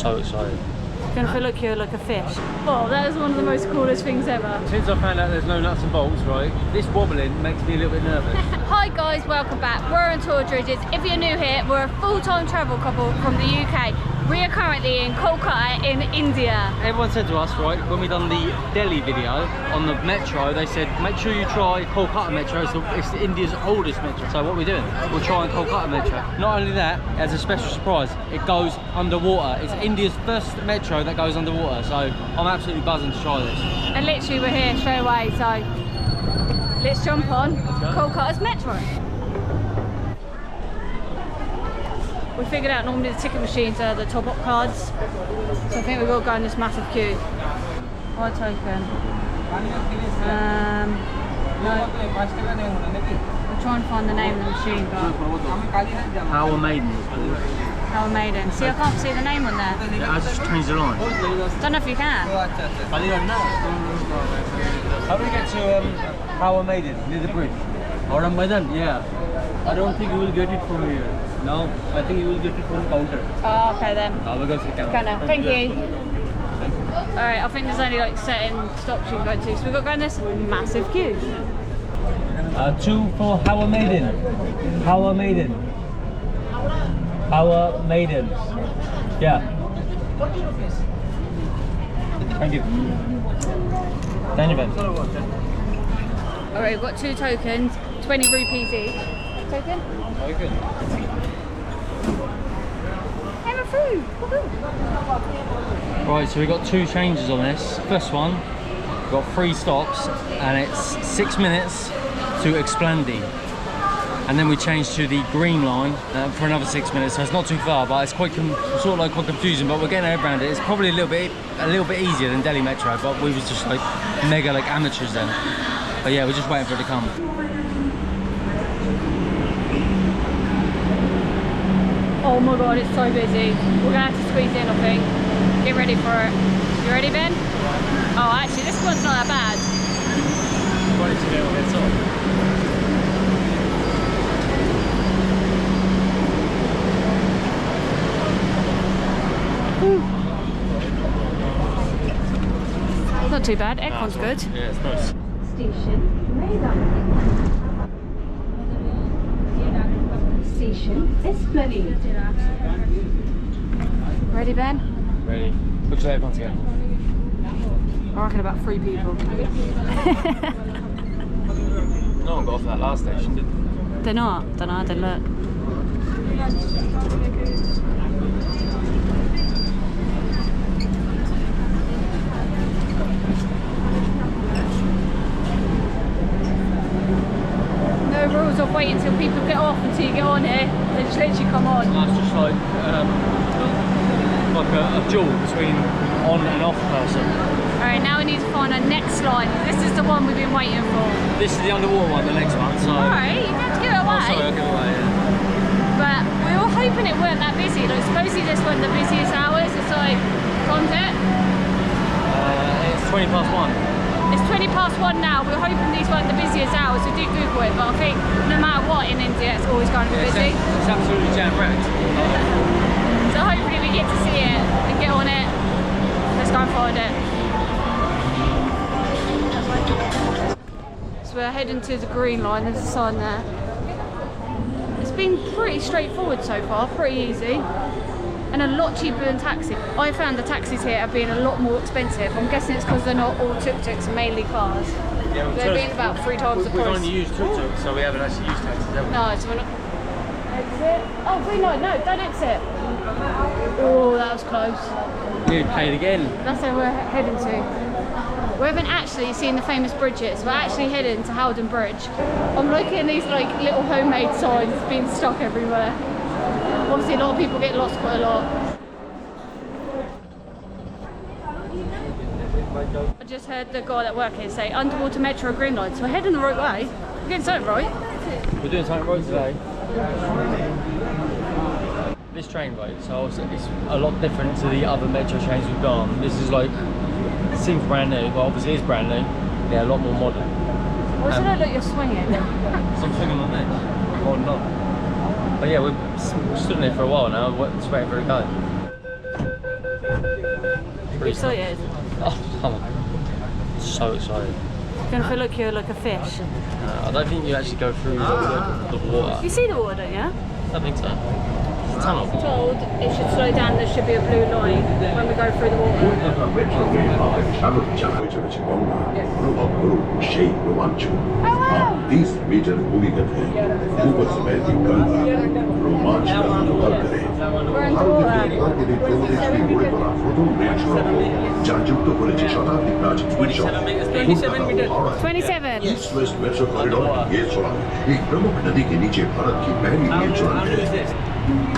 so excited. Gonna feel like you're like a fish. Oh, that is one of the most coolest things ever. Since I found out there's no nuts and bolts, right, this wobbling makes me a little bit nervous. Hi guys, welcome back. We're on tour Dridgers. If you're new here, we're a full-time travel couple from the UK. We are currently in Kolkata in India. Everyone said to us, right, when we done the Delhi video on the metro, they said, make sure you try Kolkata Metro. It's India's oldest metro. So what we're doing, we're trying Kolkata Metro. Not only that, as a special surprise, it goes underwater. It's India's first metro that goes underwater. So I'm absolutely buzzing to try this. And literally we're here straight away, so let's jump on Kolkata's metro. We figured out normally the ticket machines are the top-up cards, so I think we've got to go in this massive queue. One token. No. We're trying to find the name of the machine, but... Howrah Maiden. Howrah Maiden. See, I can't see the name on there. I just changed the line. Don't know if you can. I don't know. How do we get to Howrah Maiden, near the bridge? Howrah Maiden? Yeah. I don't think you will get it from here. No, I think you will get it from the counter. Oh, okay then. We'll go to the counter. Thank you. Alright, I think there's only like certain stops you can go to, so we've got to go in this massive queue. 2 for Howrah Maiden. Howrah Maiden. Howrah Maiden. Yeah. Thank you. Thank you, Ben. Alright, we've got 2 tokens, 20 rupees each. Token? Very good. Have a food! Right, so we've got 2 changes on this. First one, we've got 3 stops, and it's 6 minutes to Esplandi. And then we change to the green line for another 6 minutes, so it's not too far, but it's quite quite confusing. But we're getting our head around it. It's probably a little bit easier than Delhi Metro, but we was just like mega like amateurs then. But yeah, we're just waiting for it to come. Oh my god, it's so busy. We're gonna have to squeeze in, I think. Get ready for it. You ready, Ben? Oh, actually, this one's not that bad. Ready to get on it, Not too bad. Aircon's good. Yeah, it's nice. Station Esplanade. Ready, Ben? Ready. Looks like everyone's again. I reckon about 3 people. No one got off that last station, did they? They're not. Don't know. I didn't look. Rules of waiting until people get off until you get on here. They just literally come on. That's just like a duel between on and off person. Alright, now we need to find our next line. This is the one we've been waiting for. This is the underwater one, the next one. So. Alright, you have to give it away. Oh, sorry, I'll give it away, yeah. But we were hoping it weren't that busy. Like, supposedly this weren't the busiest hours. It's like, time's it? It's 20 past 1. It's 20 past 1 now. We're hoping these weren't the busiest hours. We did Google it, but I think no matter what in India, it's always going to be busy. It's absolutely jam-packed. So hopefully we get to see it and get on it. Let's go and find it. So we're heading to the green line. There's a sign there. It's been pretty straightforward so far, pretty easy. And a lot cheaper than taxi. I found the taxis here have been a lot more expensive. I'm guessing it's because they're not all tuk-tuks and mainly cars. Yeah, they're being about 3 times the price. We've only used tuk-tuks, so we haven't actually used taxis, have we? No, so we're not... Exit? Oh, no, don't exit. Oh, that was close. We paid again. That's where we're heading to. We haven't actually seen the famous bridges. We're actually heading to Howrah Bridge. I'm looking at these like little homemade signs being stuck everywhere. Obviously a lot of people get lost quite a lot. I just heard the guy that works here say underwater metro green line, so we're heading the right way. We're getting something right. We're doing something right today. This train, right, so it's a lot different to the other metro trains we've done. This is like, it seems brand new, but obviously it is brand new. Yeah, a lot more modern. Why does it look like you're swinging? So I'm swinging on this, holding on. But yeah, we've stood in there for a while now, just waiting for it to go. You excited? Oh, come on. So excited. You're gonna feel like you're like a fish. I don't think you actually go through the water. You see the water, don't you? I don't think so. It's a tunnel. Told it should slow down, there should be a blue line when we go through the water. Oh wow! 30 metre भूमिगत है ऊपर से बहती गंगा रोमांच का अनुभव करें প্রথম রেল সড়ক যা যুক্ত করেছে শতাব্দী প্রাচীন 27. ईस्ट वेस्ट मेट्रो कॉरिडोर ये सुरंग एक प्रमुख नदी के नीचे भारत की पहली रेल सुरंग है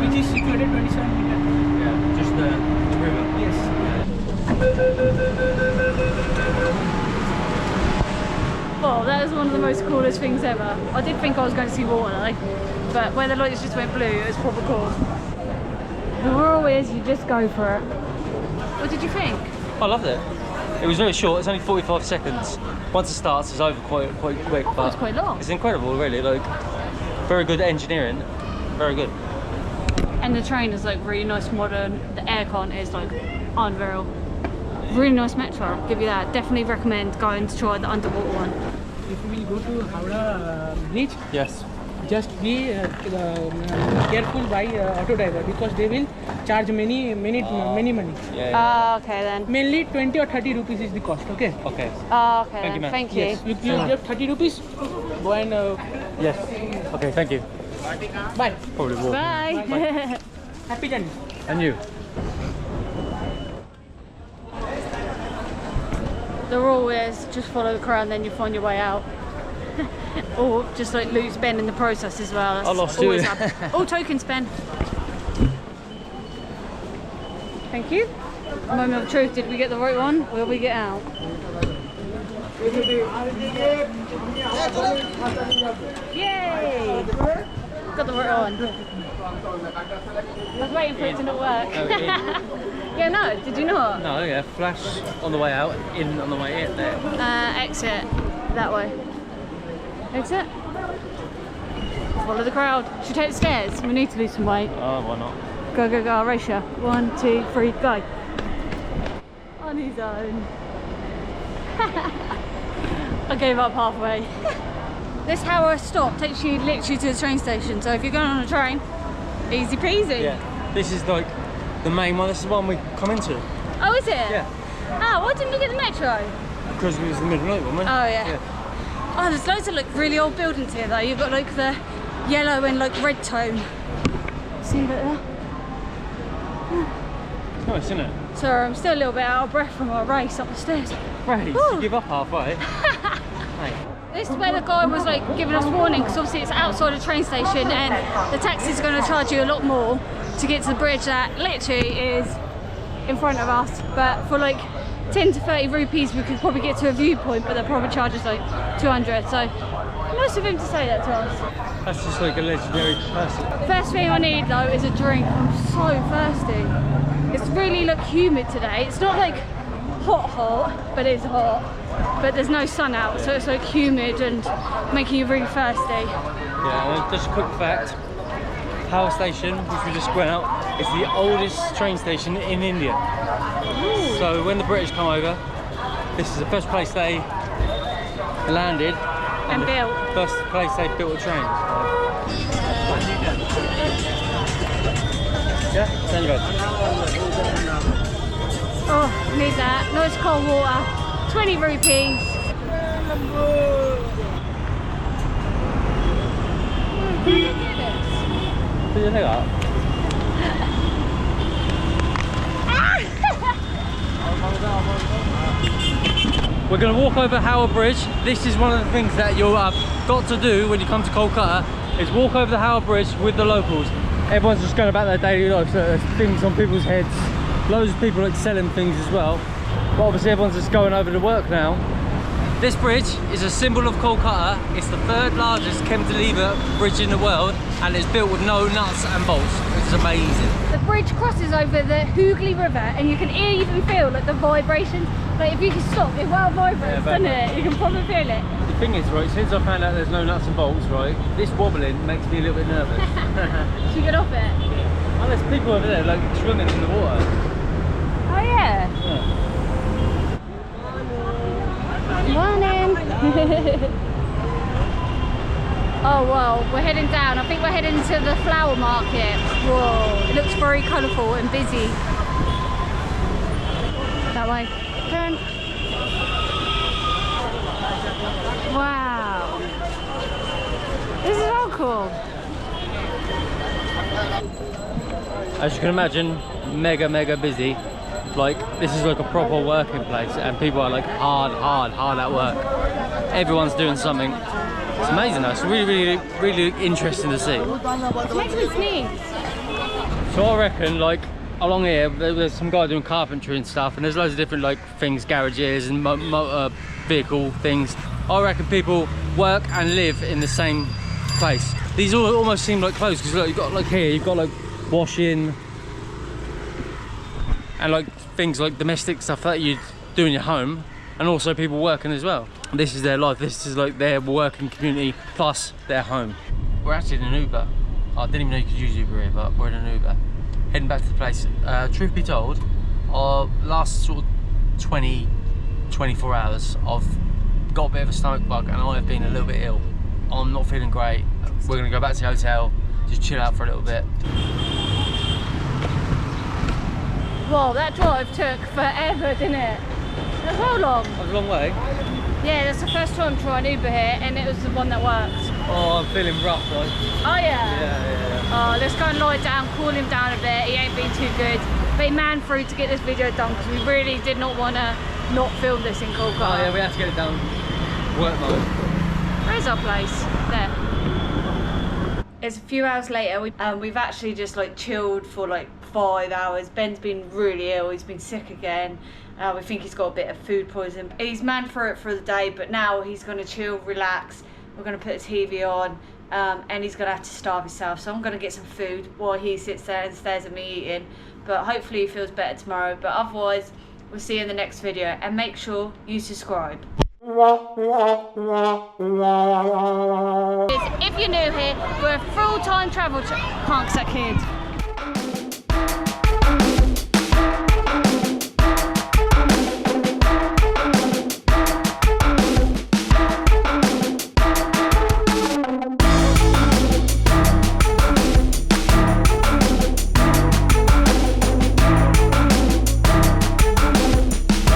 Which is situated 27 meters. Yeah, just the river. Yes. Well, that was one of the most coolest things ever. I did think I was going to see water though, but when the lights just went blue, it was proper cool. The rule is you just go for it. What did you think? I loved it. It was very short. It's only 45 seconds. Once it starts, it's over quite quick. thought it was quite long. It's incredible, really. Like, very good engineering. Very good. And the train is like really nice, modern. The aircon is like unreal. Really nice metro. I'll give you that. Definitely recommend going to try the underwater one. If you will go to Howrah Bridge, Yes. just be careful by auto driver because they will charge many money. Okay then. Mainly 20 or 30 rupees is the cost. Okay. Okay. Okay Thank you, then. ma'am. Thank you. Yes. You give 30 rupees. Go and Yes. Okay, thank you. bye. Probably will. Bye. Happy journey. And you? The rule is just follow the crowd and then you find your way out. Or just like lose Ben in the process as well. That's I lost always you. happen. All tokens, Ben. Thank you. Moment of truth. Did we get the right one? Will we get out? Yay! Got the right one. I was waiting for it to not work. Yeah, no, did you not? No, yeah, flash on the way out, in on the way in there. Exit that way. Exit. Follow the crowd. Should we take the stairs? We need to lose some weight. Oh, why not? Go, go, go. I'll race you. 1, 2, 3, go. On his own. I gave up halfway. This Howrah stop takes you literally to the train station. So if you're going on a train, easy peasy. Yeah. This is like the main one. This is the one we come into. Oh, is it? Yeah. Oh, why didn't we get the metro? Because we was in the middle of it, weren't we? Oh, yeah. Oh, there's loads of like really old buildings here though. You've got like the yellow and like red tone. See a bit there? It's nice, isn't it? Sorry, I'm still a little bit out of breath from our race up the stairs. Right, Woo. you give up halfway. Hey. This is where the guy was like giving us warning because obviously it's outside a train station and the taxi's going to charge you a lot more to get to the bridge that literally is in front of us. But for like 10 to 30 rupees we could probably get to a viewpoint, but they'll probably charge us like 200. So nice of him to say that to us. That's just like a legendary person. First thing I need though is a drink. I'm so thirsty. It's really like humid today. It's not like hot, but it's hot. But there's no sun out, so it's like humid and making you really thirsty. Yeah, and just a quick fact. Howrah Station, which we just went out, is the oldest train station in India. Ooh. So when the British come over, this is the first place they landed And the built. First place they built a train. Yeah, there you go. Oh, need that. Nice cold water. 20 rupees. Put your leg up. We're going to walk over Howrah Bridge. This is one of the things that you'll have got to do when you come to Kolkata, is walk over the Howrah Bridge with the locals. Everyone's just going about their daily life, so there's things on people's heads. Loads of people like selling things as well. But obviously everyone's just going over to work now. This bridge is a symbol of Kolkata. It's the third largest cantilever bridge in the world and it's built with no nuts and bolts. It's amazing. The bridge crosses over the Hooghly River and you can even feel like the vibrations. Like if you can stop, it well vibrates, doesn't it? You can probably feel it. The thing is, right, since I found out there's no nuts and bolts, right, this wobbling makes me a little bit nervous. Should we get off it? Oh, there's people over there like swimming in the water. Oh yeah. Yeah. now we're heading down. I think we're heading to the flower market. Whoa, it looks very colourful and busy. That way. Turn. Wow. This is so cool. As you can imagine, mega busy. Like, this is like a proper working place, and people are like hard at work. Everyone's doing something. It's amazing though. It's really interesting to see. It makes me sneeze. So I reckon, like, along here there's some guy doing carpentry and stuff, and there's loads of different like things, garages and motor vehicle things. I reckon people work and live in the same place. These all almost seem like clothes, because you've got like here, you've got like washing and like things like domestic stuff that you do in your home, and also people working as well. This is their life. This is like their working community plus their home. We're actually in an Uber. I didn't even know you could use Uber here, but we're in an Uber heading back to the place. Truth be told, our last sort of 24 hours I've got a bit of a stomach bug, and I've been a little bit ill. I'm not feeling great. We're gonna go back to the hotel, just chill out for a little bit. Whoa, that drive took forever, didn't it? That's how long? That was a long way. Yeah, that's the first time trying Uber here, and it was the one that worked. Oh, I'm feeling rough, like. Oh yeah? Yeah. Oh, let's go and lie down, cool him down a bit. He ain't been too good. But he man through to get this video done, because we really did not want to not film this in Kolkata. Oh yeah, we had to get it done. Work mode. Where's our place? There. It's a few hours later. We've actually just like chilled for like 5 hours. Ben's been really ill. He's been sick again. We think he's got a bit of food poisoning. He's man for it for the day, but now he's going to chill, relax. We're going to put the TV on, and he's going to have to starve himself. So I'm going to get some food while he sits there and stares at me eating. But hopefully he feels better tomorrow. But otherwise, we'll see you in the next video. And make sure you subscribe. If you're new here, we're a full-time travel punk kid.